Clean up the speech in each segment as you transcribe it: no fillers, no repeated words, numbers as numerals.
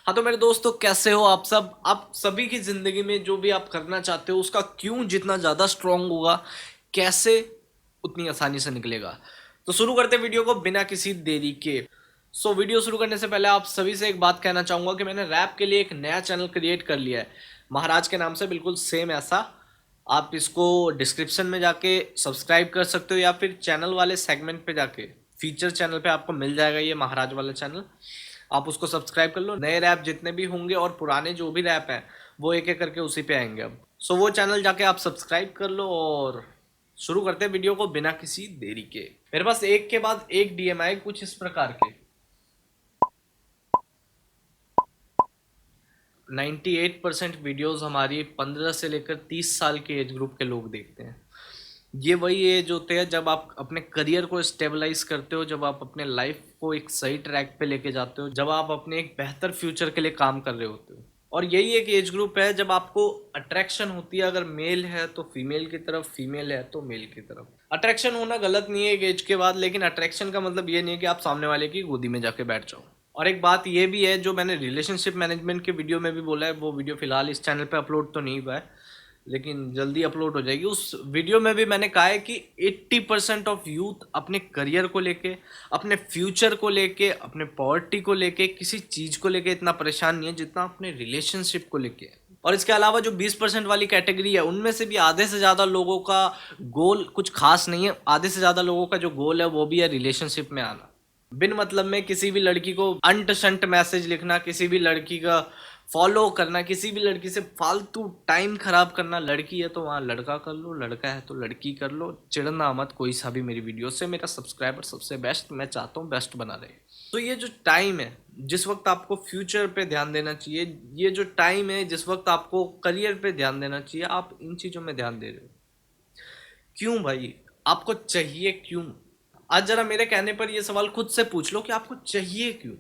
हाँ तो मेरे दोस्तों, कैसे हो आप सब। आप सभी की जिंदगी में जो भी आप करना चाहते हो उसका क्यों जितना ज्यादा स्ट्रांग होगा, कैसे उतनी आसानी से निकलेगा। तो शुरू करते हैं वीडियो को बिना किसी देरी के। वीडियो शुरू करने से पहले आप सभी से एक बात कहना चाहूंगा कि मैंने रैप के लिए एक नया चैनल क्रिएट कर लिया है, महाराज के नाम से, बिल्कुल सेम ऐसा। आप इसको डिस्क्रिप्शन में जाके सब्सक्राइब कर सकते हो या फिर चैनल वाले सेगमेंट पे जाके फीचर चैनल पे आपको मिल जाएगा ये महाराज वाला चैनल। आप उसको सब्सक्राइब कर लो। नए रैप जितने भी होंगे और पुराने जो भी रैप हैं वो एक एक करके उसी पे आएंगे अब। वो चैनल जाके आप सब्सक्राइब कर लो और शुरू करते हैं वीडियो को बिना किसी देरी के। मेरे पास एक के बाद एक डीएम आए कुछ इस प्रकार के। 98% वीडियोस हमारी 15 से लेकर 30 साल के एज ग्रुप के लोग देखते हैं। ये वही एज होते हैं जब आप अपने करियर को स्टेबलाइज करते हो, जब आप अपने लाइफ को एक सही ट्रैक पे लेके जाते हो, जब आप अपने एक बेहतर फ्यूचर के लिए काम कर रहे होते हो। और यही एक एज ग्रुप है जब आपको अट्रैक्शन होती है, अगर मेल है तो फीमेल की तरफ, फीमेल है तो मेल की तरफ। अट्रैक्शन होना गलत नहीं है एक एज के बाद, लेकिन अट्रैक्शन का मतलब ये नहीं है कि आप सामने वाले की गोदी में जाके बैठ जाओ। और एक बात ये भी है जो मैंने रिलेशनशिप मैनेजमेंट के वीडियो में भी बोला है, वो वीडियो फिलहाल इस चैनल पे अपलोड तो नहीं हुआ है लेकिन जल्दी अपलोड हो जाएगी। उस वीडियो में भी मैंने कहा है कि 80% ऑफ यूथ अपने करियर को लेके, अपने फ्यूचर को लेके, अपने पॉवर्टी को लेके, किसी चीज़ को लेके इतना परेशान नहीं है जितना अपने रिलेशनशिप को लेके। और इसके अलावा जो 20% वाली कैटेगरी है उनमें से भी आधे से ज़्यादा लोगों का गोल कुछ खास नहीं है। आधे से ज़्यादा लोगों का जो गोल है वो भी है रिलेशनशिप में आना। बिन मतलब में किसी भी लड़की को अंट शंट मैसेज लिखना, किसी भी लड़की का फॉलो करना, किसी भी लड़की से फालतू टाइम खराब करना। लड़की है तो वहाँ लड़का कर लो, लड़का है तो लड़की कर लो। चिढ़ना मत कोई सा भी मेरी वीडियो से। मेरा सब्सक्राइबर सबसे बेस्ट, मैं चाहता हूँ बेस्ट बना रहे। तो ये जो टाइम है जिस वक्त आपको फ्यूचर पे ध्यान देना चाहिए, ये जो टाइम है जिस वक्त आपको करियर पे ध्यान देना चाहिए, आप इन चीज़ों में ध्यान दे रहे हो क्यों भाई? आपको चाहिए क्यों? आज जरा मेरे कहने पर ये सवाल खुद से पूछ लो कि आपको चाहिए क्यों।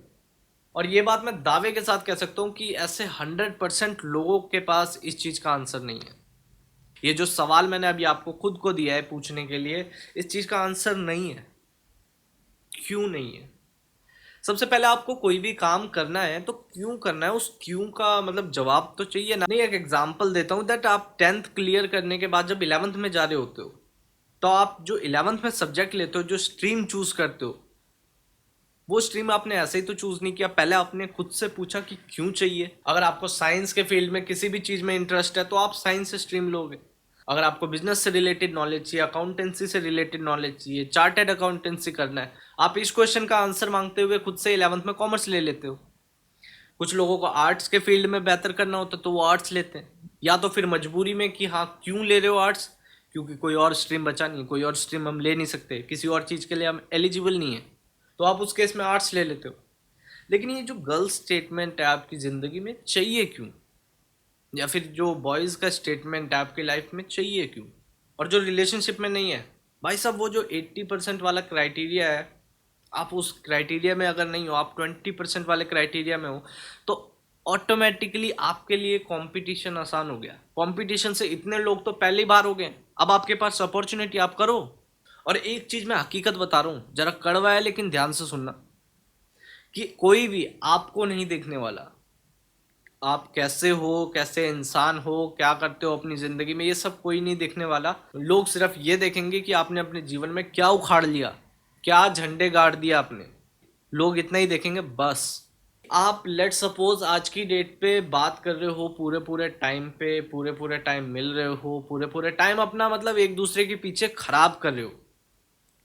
और ये बात मैं दावे के साथ कह सकता हूँ कि ऐसे 100% लोगों के पास इस चीज का आंसर नहीं है। ये जो सवाल मैंने अभी आपको खुद को दिया है पूछने के लिए, इस चीज का आंसर नहीं है। क्यों नहीं है? सबसे पहले आपको कोई भी काम करना है तो क्यों करना है, उस क्यों का मतलब जवाब तो चाहिए ना। नहीं, एक एग्जांपल देता हूँ दैट आप 10th क्लियर करने के बाद जब 11th में जा रहे होते हो तो आप जो 11th में सब्जेक्ट लेते हो, जो स्ट्रीम चूज करते हो, वो स्ट्रीम आपने ऐसे ही तो चूज नहीं किया। पहले आपने खुद से पूछा कि क्यों चाहिए। अगर आपको साइंस के फील्ड में किसी भी चीज में इंटरेस्ट है तो आप साइंस से स्ट्रीम लोगे। अगर आपको बिजनेस से रिलेटेड नॉलेज चाहिए, अकाउंटेंसी से रिलेटेड नॉलेज चाहिए, चार्टेड अकाउंटेंसी करना है, आप इस क्वेश्चन का आंसर मांगते हुए खुद से 11th में कॉमर्स ले लेते हो। कुछ लोगों को आर्ट्स के फील्ड में बेहतर करना होता है तो वो आर्ट्स लेते हैं, या तो फिर मजबूरी में कि हाँ क्यों ले रहे हो आर्ट्स, क्योंकि कोई और स्ट्रीम बचा नहीं है, कोई और स्ट्रीम हम ले नहीं सकते, किसी और चीज़ के लिए हम एलिजिबल नहीं है, तो आप उस केस में आर्ट्स ले लेते हो। लेकिन ये जो गर्ल स्टेटमेंट है आपकी ज़िंदगी में चाहिए क्यों, या फिर जो बॉयज़ का स्टेटमेंट है आपकी लाइफ में चाहिए क्यों, और जो रिलेशनशिप में नहीं है, भाई साहब वो जो 80% वाला क्राइटेरिया है, आप उस क्राइटेरिया में अगर नहीं हो, आप 20% वाले क्राइटेरिया में हो, तो ऑटोमेटिकली आपके लिए कंपटीशन आसान हो गया। कंपटीशन से इतने लोग तो पहले ही बाहर हो गए, अब आपके पास अपॉर्चुनिटी, आप करो। और एक चीज मैं हकीकत बता रहा हूँ, जरा कड़वा है लेकिन ध्यान से सुनना, कि कोई भी आपको नहीं देखने वाला। आप कैसे हो, कैसे इंसान हो, क्या करते हो अपनी जिंदगी में, ये सब कोई नहीं देखने वाला। लोग सिर्फ ये देखेंगे कि आपने अपने जीवन में क्या उखाड़ लिया, क्या झंडे गाड़ दिया आपने। लोग इतना ही देखेंगे बस। आप लेट सपोज आज की डेट पे बात कर रहे हो, पूरे पूरे टाइम पे पूरे पूरे टाइम मिल रहे हो, पूरे पूरे टाइम अपना मतलब एक दूसरे के पीछे खराब कर रहे हो।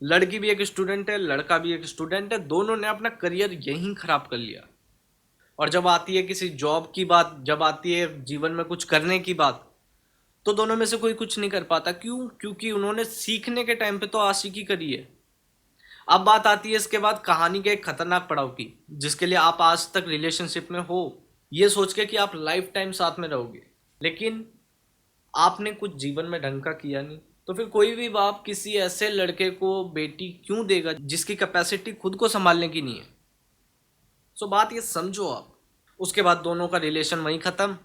लड़की भी एक स्टूडेंट है, लड़का भी एक स्टूडेंट है, दोनों ने अपना करियर यहीं खराब कर लिया। और जब आती है किसी जॉब की बात, जब आती है जीवन में कुछ करने की बात, तो दोनों में से कोई कुछ नहीं कर पाता। क्यों? क्योंकि उन्होंने सीखने के टाइम पे तो आशिकी करी है। अब बात आती है इसके बाद कहानी के एक खतरनाक पड़ाव की, जिसके लिए आप आज तक रिलेशनशिप में हो ये सोच के कि आप लाइफ टाइम साथ में रहोगे, लेकिन आपने कुछ जीवन में ढंग का किया नहीं। तो फिर कोई भी बाप किसी ऐसे लड़के को बेटी क्यों देगा जिसकी कैपेसिटी खुद को संभालने की नहीं है? बात ये समझो आप। उसके बाद दोनों का रिलेशन वहीं खत्म।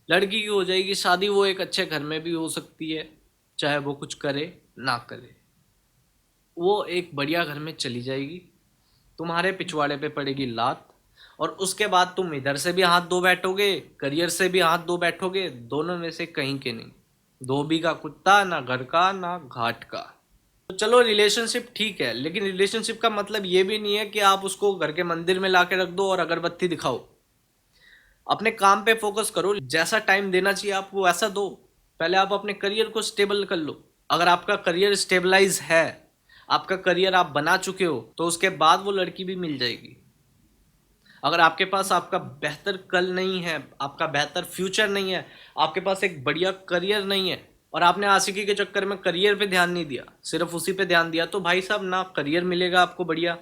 लड़की की हो जाएगी शादी, वो एक अच्छे घर में भी हो सकती है, चाहे वो कुछ करे ना करे, वो एक बढ़िया घर में चली जाएगी। तुम्हारे पिछवाड़े पे पड़ेगी लात, और उसके बाद तुम इधर से भी हाथ धो बैठोगे, करियर से भी हाथ धो बैठोगे, दोनों में से कहीं के नहीं। धोबी का कुत्ता, ना घर का ना घाट का। तो चलो रिलेशनशिप ठीक है, लेकिन रिलेशनशिप का मतलब ये भी नहीं है कि आप उसको घर के मंदिर में ला के रख दो और अगरबत्ती दिखाओ। अपने काम पे फोकस करो, जैसा टाइम देना चाहिए आप वो ऐसा दो। पहले आप अपने करियर को स्टेबल कर लो। अगर आपका करियर स्टेबलाइज है, आपका करियर आप बना चुके हो, तो उसके बाद वो लड़की भी मिल जाएगी। अगर आपके पास आपका बेहतर कल नहीं है, आपका बेहतर फ्यूचर नहीं है, आपके पास एक बढ़िया करियर नहीं है, और आपने आशिकी के चक्कर में करियर पे ध्यान नहीं दिया, सिर्फ उसी पे ध्यान दिया, तो भाई साहब ना करियर मिलेगा आपको बढ़िया,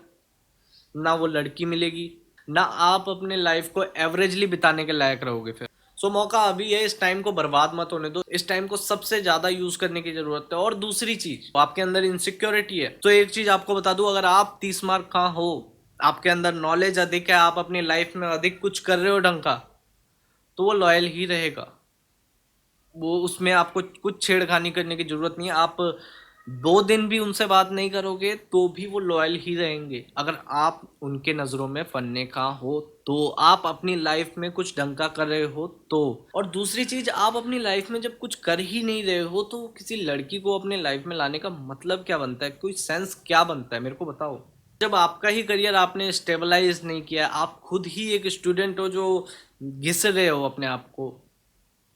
ना वो लड़की मिलेगी, ना आप अपने लाइफ को एवरेजली बिताने के लायक रहोगे फिर। सो मौका अभी है, इस टाइम को बर्बाद मत होने दो, इस टाइम को सबसे ज्यादा यूज करने की जरूरत है। और दूसरी चीज, आपके अंदर इनसिक्योरिटी है, तो एक चीज आपको बता दूं, अगर आप 30 मार्क का हो, आपके अंदर नॉलेज अधिक है, आप अपनी लाइफ में अधिक कुछ कर रहे हो ढंग का, तो वो लॉयल ही रहेगा। वो उसमें आपको कुछ छेड़खानी करने की जरूरत नहीं है। आप 2 दिन भी उनसे बात नहीं करोगे तो भी वो लॉयल ही रहेंगे, अगर आप उनके नज़रों में फन्ने का हो, तो आप अपनी लाइफ में कुछ ढंग का कर रहे हो तो। और दूसरी चीज, आप अपनी लाइफ में जब कुछ कर ही नहीं रहे हो, तो किसी लड़की को अपने लाइफ में लाने का मतलब क्या बनता है, कोई सेंस क्या बनता है, मेरे को बताओ। जब आपका ही करियर आपने स्टेबलाइज नहीं किया, आप खुद ही एक स्टूडेंट हो जो घिस रहे हो अपने आप को,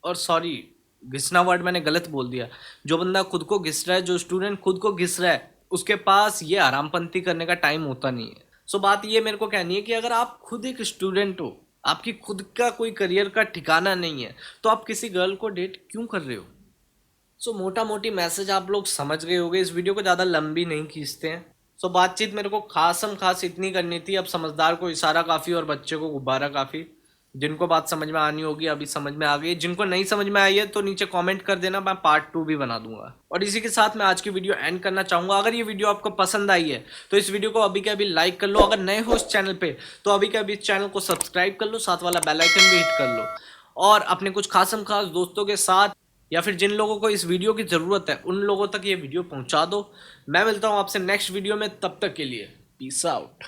और सॉरी, घिसना वर्ड मैंने गलत बोल दिया, जो बंदा खुद को घिस रहा है, जो स्टूडेंट खुद को घिस रहा है, उसके पास ये आरामपंथी करने का टाइम होता नहीं है। सो बात ये मेरे को कहनी है कि अगर आप खुद एक स्टूडेंट हो, आपकी खुद का कोई करियर का ठिकाना नहीं है, तो आप किसी गर्ल को डेट क्यों कर रहे हो। सो मोटा मोटी मैसेज आप लोग समझ गए होंगे, इस वीडियो को ज़्यादा लंबी नहीं खींचते हैं। सो बातचीत मेरे को खासम खास इतनी करनी थी, अब समझदार को इशारा काफ़ी और बच्चे को गुब्बारा काफ़ी। जिनको बात समझ में आनी होगी अभी समझ में आ गई, जिनको नहीं समझ में आई है तो नीचे कमेंट कर देना, मैं पार्ट 2 भी बना दूंगा। और इसी के साथ मैं आज की वीडियो एंड करना चाहूंगा। अगर ये वीडियो आपको पसंद आई है तो इस वीडियो को अभी के अभी लाइक कर लो, अगर नए हो इस चैनल पे तो अभी के अभी इस चैनल को सब्सक्राइब कर लो, साथ वाला बेल आइकन भी हिट कर लो, और अपने कुछ खासम खास दोस्तों के साथ या फिर जिन लोगों को इस वीडियो की ज़रूरत है उन लोगों तक ये वीडियो पहुंचा दो। मैं मिलता हूं आपसे नेक्स्ट वीडियो में, तब तक के लिए पीस आउट।